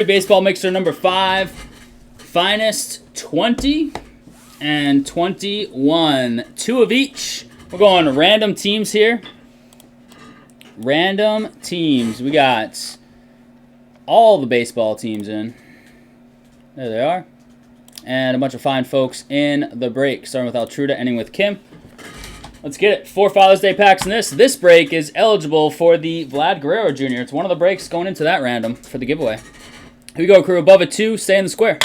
Baseball mixer number 5. Finest 20 and 21. 2 of each. We're going random teams here. Random teams. We got all the baseball teams in. There they are. And a bunch of fine folks in the break. Starting with Altruda, ending with Kim. Let's get it. 4 Father's Day packs in this. This break is eligible for the Vlad Guerrero Jr. It's one of the breaks going into that random for the giveaway. Here we go, crew. Above a 2, stay in the square.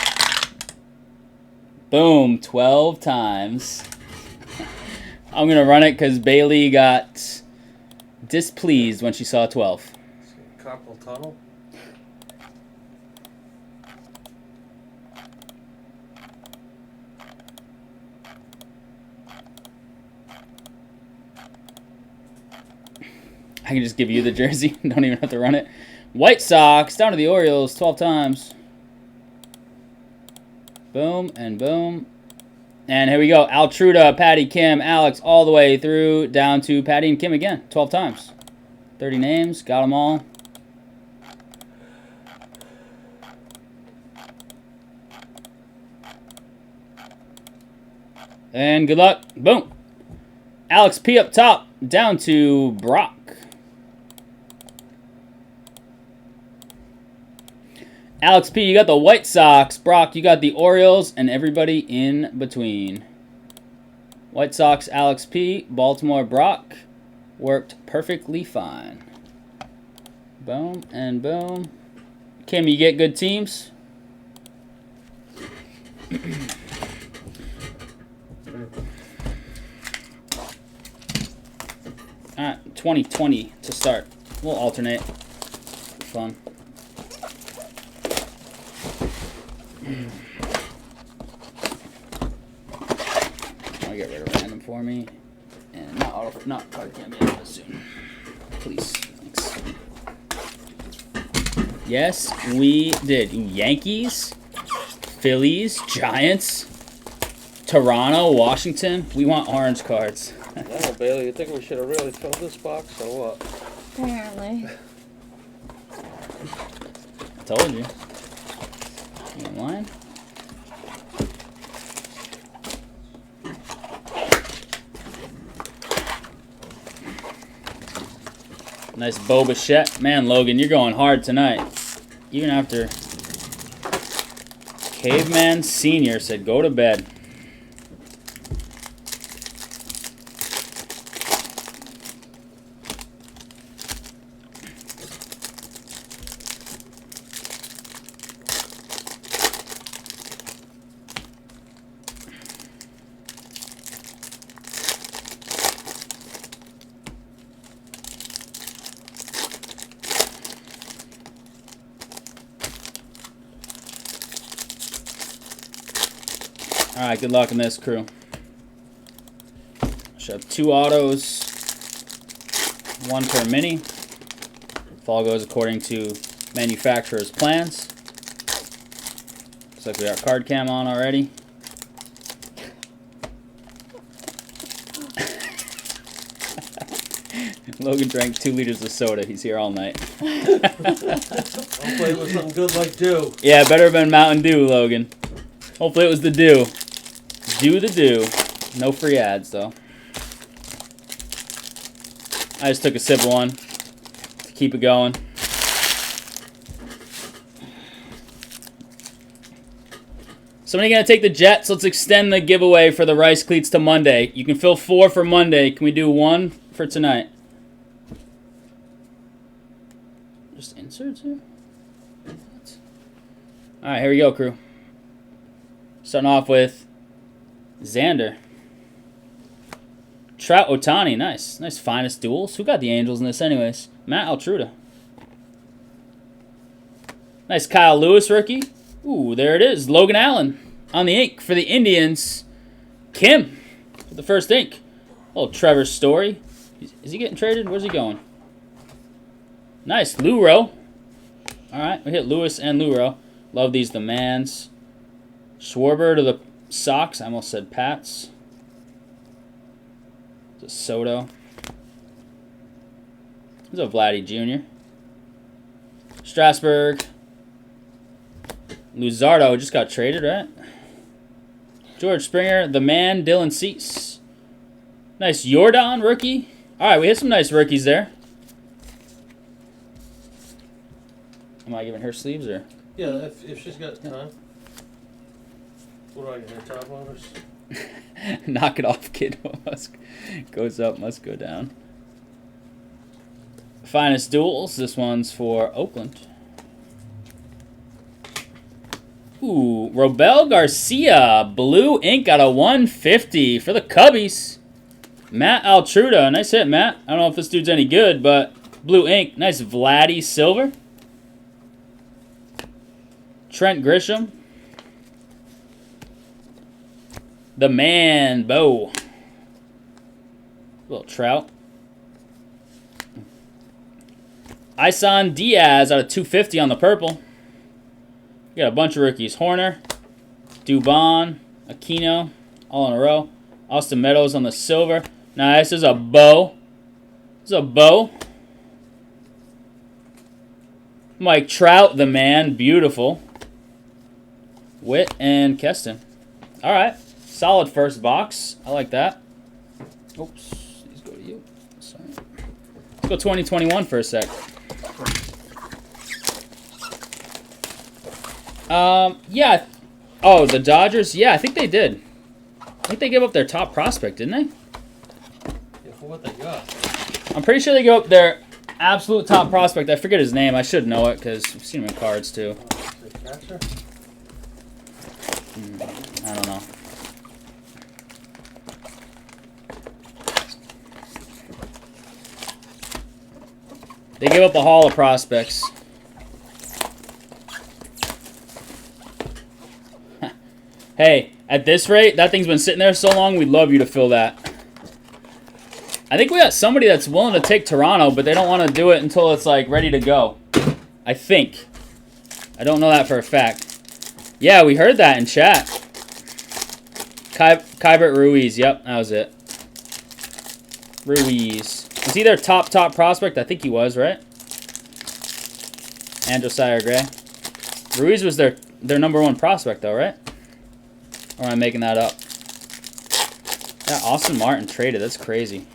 Boom. 12 times. I'm going to run it because Bailey got displeased when she saw 12. Carpal tunnel. I can just give you the jersey. Don't even have to run it. White Sox down to the Orioles 12 times. Boom and boom. And here we go. Altruda, Patty, Kim, Alex, all the way through down to Patty and Kim again. 12 times. 30 names. Got them all. And good luck. Boom. Alex P up top down to Brock. Alex P, you got the White Sox. Brock, you got the Orioles, and everybody in between. White Sox, Alex P. Baltimore, Brock. Worked perfectly fine. Boom and boom. Kim, you get good teams? Alright, 2020 to start. We'll alternate. Fun. I'll get rid of random for me. And not auto, not card can't be out soon. Please. Thanks. Yes, we did. Yankees, Phillies, Giants, Toronto, Washington. We want orange cards. No, Bailey, you think we should have really filled this box or what? Apparently. I told you. You in line? Nice Bo Bichette. Man, Logan, you're going hard tonight. Even after Caveman Senior said go to bed. Alright, good luck in this, crew. Should have 2 autos, 1 per mini. If all goes according to manufacturer's plans. Looks like we got card cam on already. Logan drank 2 liters of soda. He's here all night. I'll play with something good like Dew. Yeah, better have been Mountain Dew, Logan. Hopefully it was the Dew. Do the Dew. No free ads, though. I just took a sip of one to keep it going. Somebody gonna take the Jets? Let's extend the giveaway for the Rice Cleats to Monday. You can fill 4 for Monday. Can we do 1 for tonight? Just inserts here? Alright, here we go, crew. Starting off with Xander. Trout Otani, nice. Nice finest duels. Who got the Angels in this anyways? Matt Altruda. Nice Kyle Lewis rookie. Ooh, there it is. Logan Allen on the ink for the Indians. Kim for the first ink. Oh, Trevor Story. Is he getting traded? Where's he going? Nice. Luro. Alright, we hit Lewis and Luro. Love these demands. Schwarber to the Sox. I almost said Pats. It's a Soto. There's a Vladdy Jr. Strasburg. Luzardo just got traded, right? George Springer, the man, Dylan Cease. Nice Jordan rookie. All right, we hit some nice rookies there. Am I giving her sleeves or? Yeah, if she's got time. What do I get here? Top loaders? Knock it off, kid. Goes up, must go down. Finest duels. This one's for Oakland. Ooh, Robel Garcia, blue ink out of 150 for the Cubbies. Matt Altruda, nice hit, Matt. I don't know if this dude's any good, but blue ink, nice Vladdy silver. Trent Grisham. The man, Bo. Little Trout. Isan Diaz out of 250 on the purple. We got a bunch of rookies. Horner, Dubon, Aquino, all in a row. Austin Meadows on the silver. Nice. This is a Bo. This is a Bo. Mike Trout, the man. Beautiful. Witt and Keston. All right. Solid first box. I like that. Oops. These go to you. Sorry. Let's go 2021 for a sec. Yeah. Oh, the Dodgers? Yeah, I think they did. I think they gave up their top prospect, didn't they? Yeah, for what they got. I'm pretty sure they gave up their absolute top prospect. I forget his name. I should know it because I've seen him in cards too. Catcher? I don't know. They gave up a haul of prospects. Hey, at this rate, that thing's been sitting there so long, we'd love you to fill that. I think we got somebody that's willing to take Toronto, but they don't want to do it until it's, like, ready to go. I think. I don't know that for a fact. Yeah, we heard that in chat. Kybert Ruiz. Yep, that was it. Ruiz. Is he their top prospect? I think he was, right? And Josiah Gray. Ruiz was their number one prospect, though, right? Or am I making that up? Yeah, Austin Martin traded. That's crazy.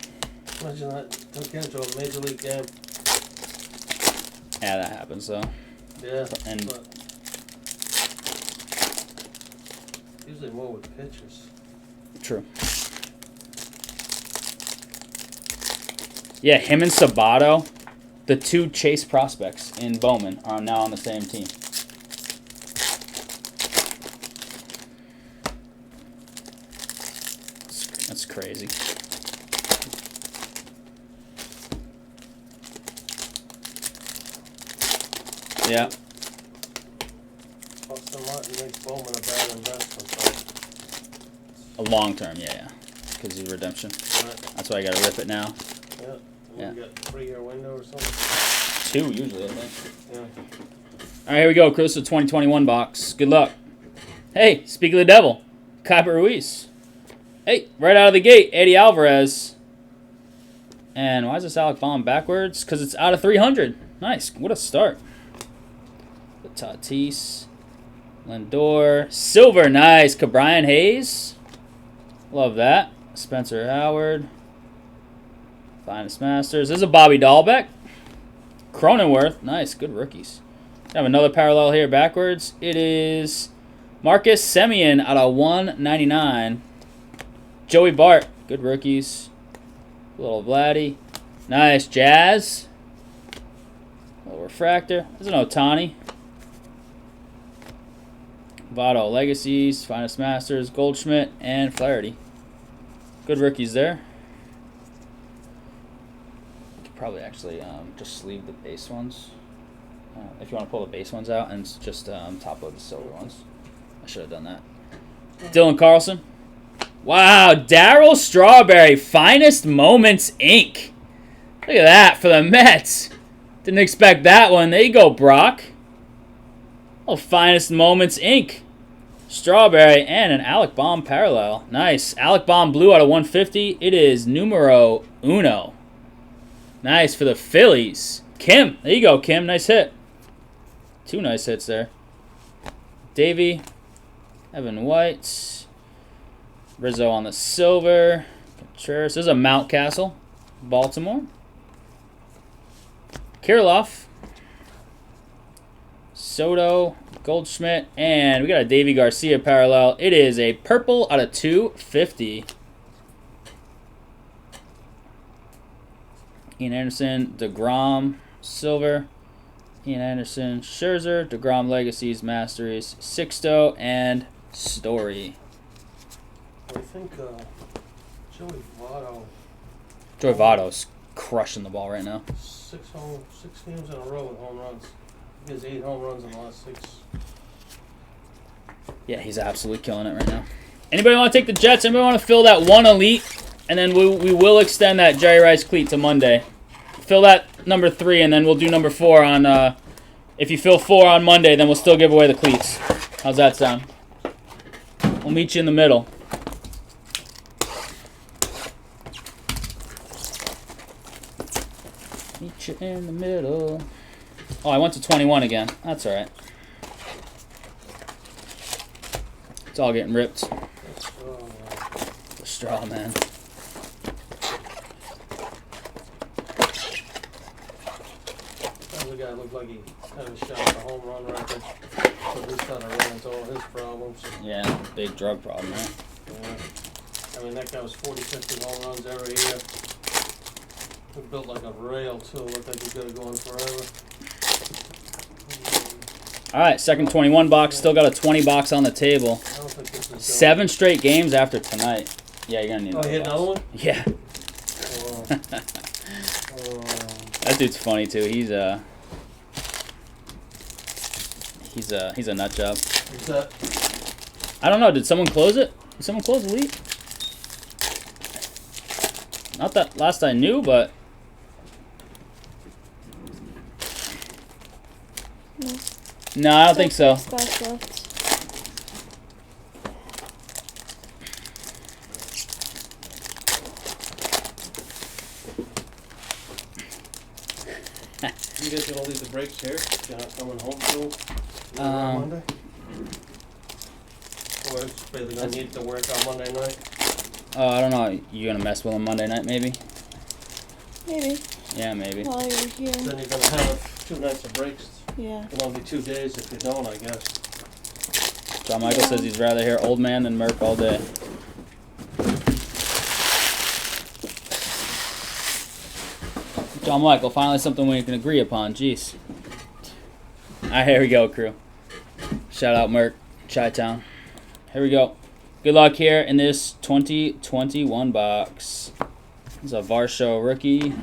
Imagine that. Don't get into a major league game. Yeah, that happens, though. Yeah, And but usually more with pitchers. true. Yeah, him and Sabato, the two Chase prospects in Bowman, are now on the same team. That's crazy. Yeah. Austin Martin makes Bowman a bad investment, though. A long term, yeah. Because of redemption. Right. That's why I got to rip it now. Yeah. Yeah. You got a 3-year window or something? 2 usually, I think. Yeah. All right, here we go. Close to 2021 box. Good luck. Hey, speak of the devil. Kybert Ruiz. Hey, right out of the gate, Eddie Alvarez. And why is this Alec Baum backwards? Because it's out of 300. Nice. What a start. Tatis. Lindor. Silver. Nice. Cabrian Hayes. Love that. Spencer Howard. Finest Masters. This is a Bobby Dahlbeck. Cronenworth. Nice. Good rookies. I have another parallel here backwards. It is Marcus Semien out of 199. Joey Bart. Good rookies. Little Vladdy. Nice. Jazz. Little refractor. There's an Ohtani. Votto Legacies. Finest Masters. Goldschmidt. And Flaherty. Good rookies there. Probably actually just sleeve the base ones. If you want to pull the base ones out and just top load the silver ones. I should have done that. Dylan Carlson. Wow, Darryl Strawberry, Finest Moments Inc. Look at that for the Mets. Didn't expect that one. There you go, Brock. Oh, Finest Moments Inc. Strawberry and an Alec Baum parallel. Nice. Alec Baum blue out of 150. It is numero uno. Nice for the Phillies. Kim. There you go, Kim. Nice hit. 2 nice hits there. Davey. Evan White. Rizzo on the silver. Contreras. This is a Mountcastle. Baltimore. Kirilloff. Soto. Goldschmidt. And we got a Davey Garcia parallel. It is a purple out of 250. Ian Anderson. DeGrom. Silver. Ian Anderson. Scherzer. DeGrom Legacies. Masteries. Sixto. And Story. I think Joey Votto. Joey Votto's crushing the ball right now. 6 games in a row with home runs. He has 8 home runs in the last 6. Yeah, he's absolutely killing it right now. Anybody want to take the Jets? Anybody want to fill that 1 elite? And then we will extend that Jerry Rice cleat to Monday. Fill that number 3, and then we'll do number 4 on... if you fill 4 on Monday, then we'll still give away the cleats. How's that sound? We'll meet you in the middle. Meet you in the middle. Oh, I went to 21 again. That's all right. It's all getting ripped. The straw, man. The guy looked like he kind of shot a home run right there. So he's kind of run into all his problems. Yeah, big drug problem, right? Yeah. I mean, that guy was 40, 50 home runs every year. He built like a rail, too. Looked like he could have gone forever. All right, second 21 box. Still got a 20 box on the table. I don't think this is 7 straight games after tonight. Yeah, you're going to need Oh, he hit another one? Yeah. That dude's funny, too. He's a nut job. What's that? I don't know. Did someone close it? Did someone close the lead? Not that last I knew, but... No, I don't think so. Spots left. You guys gonna leave the breaks here? You're not coming home till Monday? Or it's basically gonna need to work on Monday night? Oh, I don't know. You gonna mess with him Monday night, maybe? Maybe. Yeah, maybe. While you're here. Then you're gonna have 2 nights of breaks. Yeah. It'll only be 2 days if you don't, I guess. John Michael says he'd rather hear Old Man than Merc all day. John Michael, finally something we can agree upon. Jeez. Alright, here we go, crew. Shout out Merc, Chi-Town. Here we go. Good luck here in this 2021 box. This is a Varsho rookie.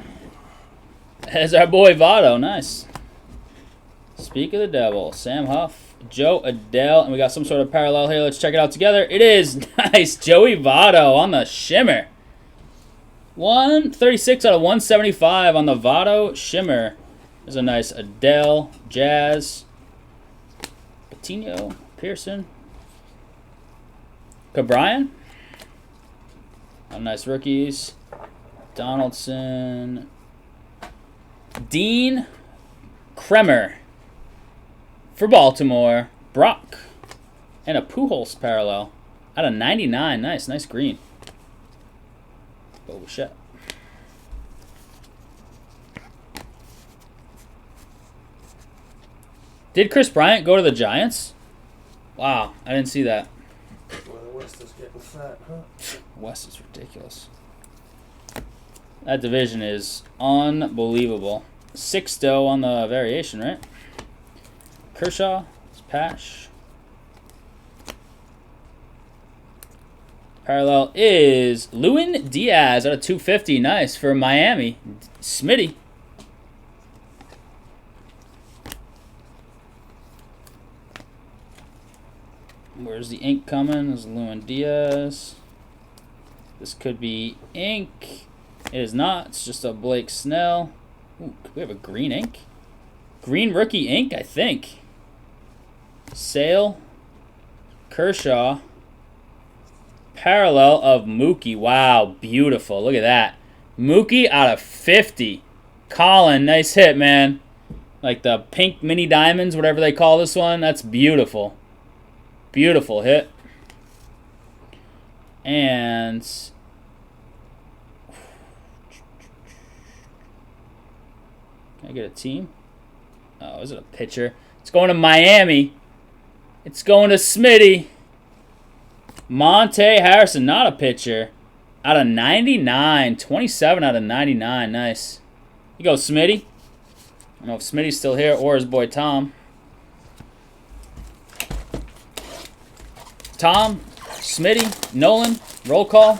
There's our boy Votto. Nice. Speak of the devil. Sam Huff, Joe Adele, and we got some sort of parallel here. Let's check it out together. It is nice. Joey Votto on the shimmer. 136 out of 175 on the Votto shimmer. There's a nice Adele, Jazz, Patino, Pearson, Cabrian. Nice rookies. Donaldson, Dean Kremer for Baltimore, Brock, and a Pujols parallel out of 99. Nice green. Oh shit. Did Chris Bryant go to the Giants? Wow, I didn't see that. Well, the West is getting fat, huh? West is ridiculous. That division is unbelievable. Sixto on the variation, right? Kershaw, Pash. Parallel is Lewin Diaz out of 250. Nice for Miami. Smitty. Where's the ink coming? There's Lewin Diaz. This could be ink. It is not. It's just a Blake Snell. Ooh, could we have a green ink? Green rookie ink, I think. Sale. Kershaw. Parallel of Mookie. Wow, beautiful. Look at that. Mookie out of 50. Colin, nice hit, man. Like the pink mini diamonds, whatever they call this one. That's beautiful. Beautiful hit. And can I get a team? Oh, is it a pitcher? It's going to Miami. It's going to Smitty. Monte Harrison, not a pitcher. Out of 99. 27 out of 99. Nice. You go, Smitty. I don't know if Smitty's still here or his boy Tom. Tom, Smitty, Nolan, roll call.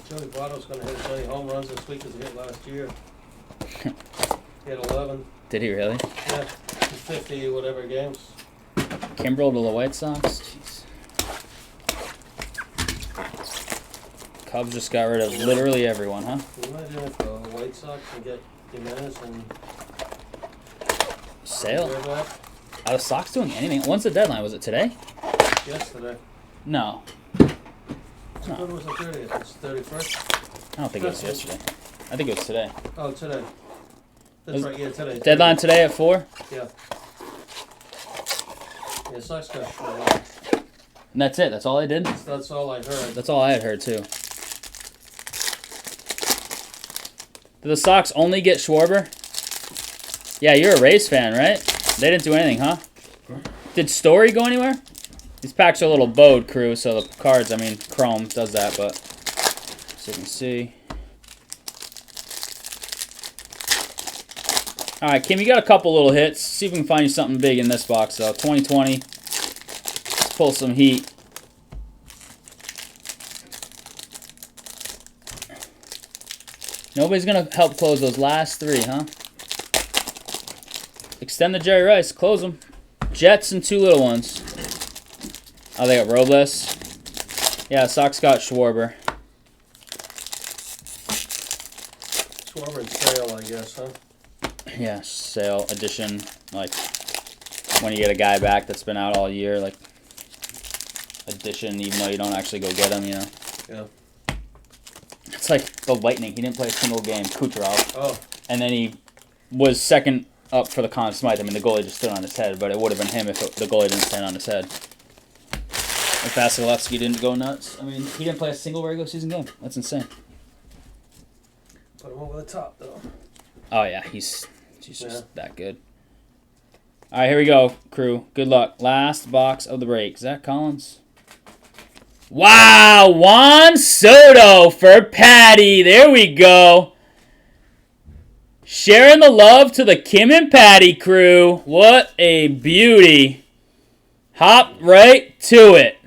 Joey Votto's going to hit as many home runs this week as he hit last year. He had 11. Did he really? Yeah, 50 whatever games. Kimbrel to the White Sox. Jeez. Cubs just got rid of literally everyone, huh? Can you imagine if the White Sox can get Jimenez and Sale. back Are the Sox doing anything? When's the deadline? Was it today? yesterday? No. When was the 30th? It's 31st? I don't think it was yesterday. I think it was today. Oh, today. That's right, yeah, today. Deadline today at 4? Yeah. Yeah, Sox got short off. And that's it. That's all I did? That's all I heard. That's all I had heard, too. Did the Sox only get Schwarber? Yeah, you're a Rays fan, right? They didn't do anything, huh? Did Story go anywhere? These packs are a little bowed, crew, so the cards, I mean, Chrome does that, but so you can see. All right, Kim, you got a couple little hits. See if we can find you something big in this box, though. 2020. Let's pull some heat. Nobody's going to help close those last 3, huh? Extend the Jerry Rice. Close them. Jets and 2 little ones. Oh, they got Robles. Yeah, Sox got Schwarber. Schwarber and Sale, I guess, huh? Yeah, sale edition. Like when you get a guy back that's been out all year, like edition, even though you don't actually go get him, you know. Yeah. It's like the Lightning. He didn't play a single game. Kucherov. Oh. And then he was second up for the Conn Smythe. I mean, the goalie just stood on his head, but it would have been him if the goalie didn't stand on his head. And Vasilevsky didn't go nuts. I mean, he didn't play a single regular season game. That's insane. Put him over the top, though. Oh, yeah. He's just that good. All right, here we go, crew. Good luck. Last box of the break. Zach Collins. Wow, Juan Soto for Patty. There we go. Sharing the love to the Kim and Patty crew. What a beauty. Hop right to it.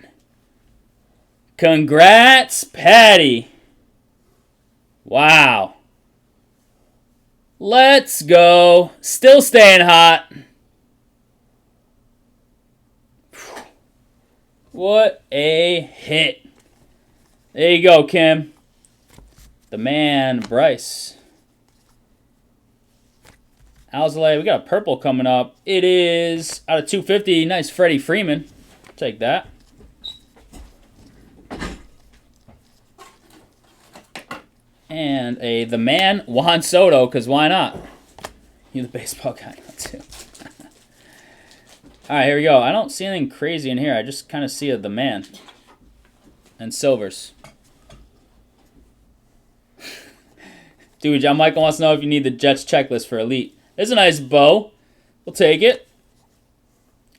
Congrats, Patty. Wow. Let's go. Still staying hot. What a hit. There you go, Kim. The man, Bryce. Alzolay, we got a purple coming up. It is out of 250. Nice Freddie Freeman. Take that. And the man, Juan Soto, because why not? You're the baseball guy too. All right, here we go. I don't see anything crazy in here. I just kind of see the man. And silvers. Dude, John Michael wants to know if you need the Jets checklist for Elite. There's a nice bow. We'll take it.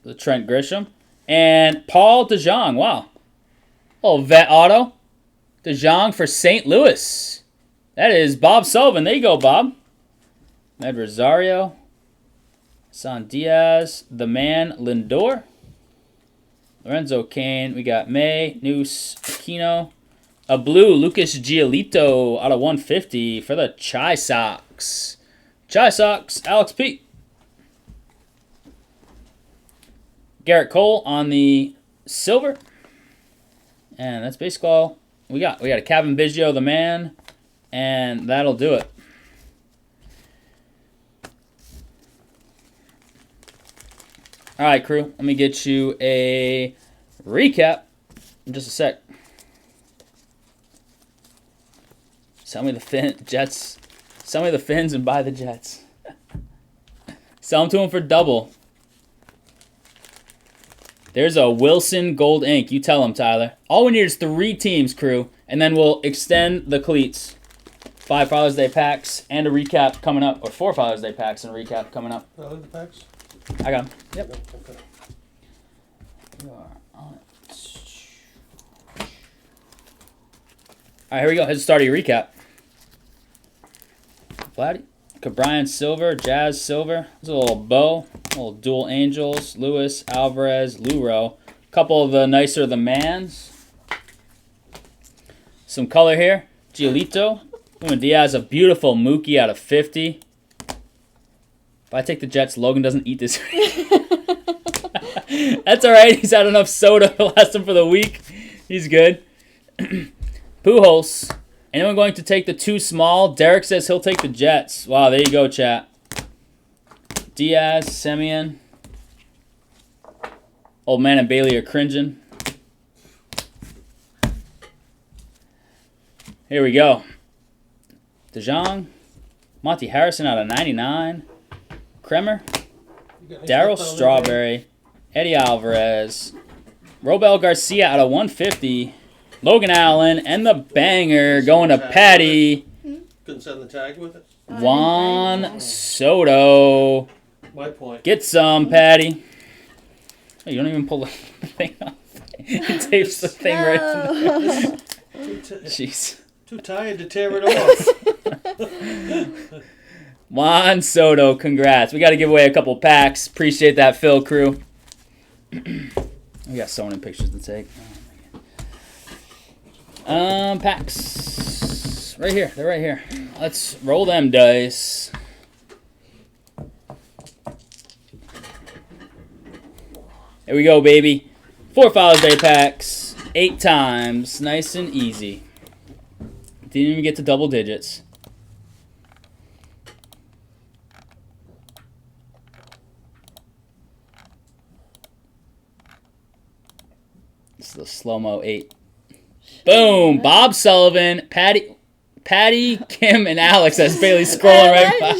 The Trent Grisham. And Paul DeJong. Wow. Oh, vet auto. DeJong for St. Louis. That is Bob Sullivan. There you go, Bob. Med Rosario. San Diaz. The man, Lindor. Lorenzo Kane. We got May, Noose, Aquino. A blue, Lucas Giolito out of 150 for the Chi Sox. Chi Sox, Alex P. Garrett Cole on the silver. And that's basically all we got. We got a Kevin Biggio, the man. And that'll do it. All right, crew. Let me get you a recap in just a sec. Sell me the Jets. Sell me the Fins and buy the Jets. Sell them to them for double. There's a Wilson Gold Ink. You tell him, Tyler. All we need is 3 teams, crew, and then we'll extend the cleats. 5 Father's Day packs and a recap coming up, or 4 Father's Day packs and a recap coming up. The packs? I got them. Yep. Okay. You are on it. All right, here we go. Here's the start of your recap. Vladdy, Cabrian Silver, Jazz Silver. There's a little bow, little dual angels, Lewis, Alvarez, Luro. A couple of the nicer the mans. Some color here. Giolito. Lumen Diaz, a beautiful Mookie out of 50. If I take the Jets, Logan doesn't eat this week. That's all right. He's had enough soda to last him for the week. He's good. Pujols. Anyone going to take the 2 small? Derek says he'll take the Jets. Wow, there you go, chat. Diaz, Semien. Old man and Bailey are cringing. Here we go. DeJong. Monty Harrison out of 99. Kremer. Darryl Strawberry. Eddie Alvarez. Robel Garcia out of 150. Logan Allen. And the banger going to Patty. Couldn't send the tag with it? Juan Soto. My point. Get some, Patty. Oh, you don't even pull the thing off. He tapes the thing right to the... Jeez. Too tired to tear it off. Juan Soto, congrats. We got to give away a couple packs. Appreciate that, Phil crew. We got so many pictures to take. Packs. Right here. They're right here. Let's roll them dice. Here we go, baby. 4 Father's Day packs. 8 times. Nice and easy. Didn't even get to double digits. This is the slow-mo 8. Boom! Bob Sullivan, Patty, Kim, and Alex as Bailey scrolling right by.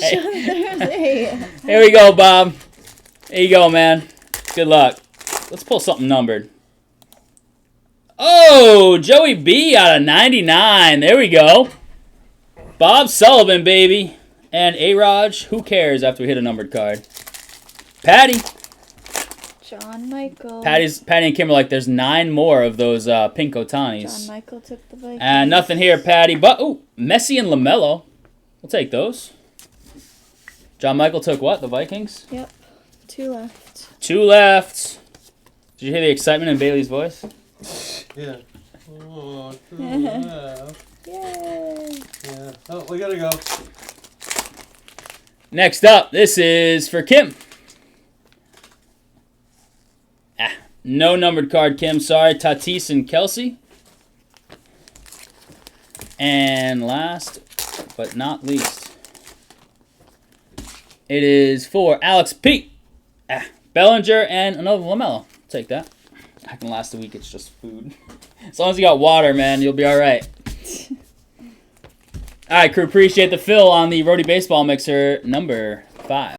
Here we go, Bob. There you go, man. Good luck. Let's pull something numbered. Oh, Joey B out of 99. There we go. Bob Sullivan, baby. And A-Raj, who cares after we hit a numbered card? Patty. John Michael. Patty and Kim are like, there's 9 more of those pink Otanis. John Michael took the Vikings. And nothing here, Patty. But, ooh, Messi and LaMelo. We'll take those. John Michael took what? The Vikings? Yep. 2 left. 2 left. Did you hear the excitement in Bailey's voice? Yeah. Oh, 2 left. Yay. Yeah. Oh, we gotta go. Next up, this is for Kim. No numbered card, Kim. Sorry. Tatis and Kelsey. And last but not least, it is for Alex P. Bellinger and another LaMelo. Take that. I can last a week. It's just food. As long as you got water, man, you'll be all right. All right, crew. Appreciate the fill on the Rhody Baseball Mixer number 5.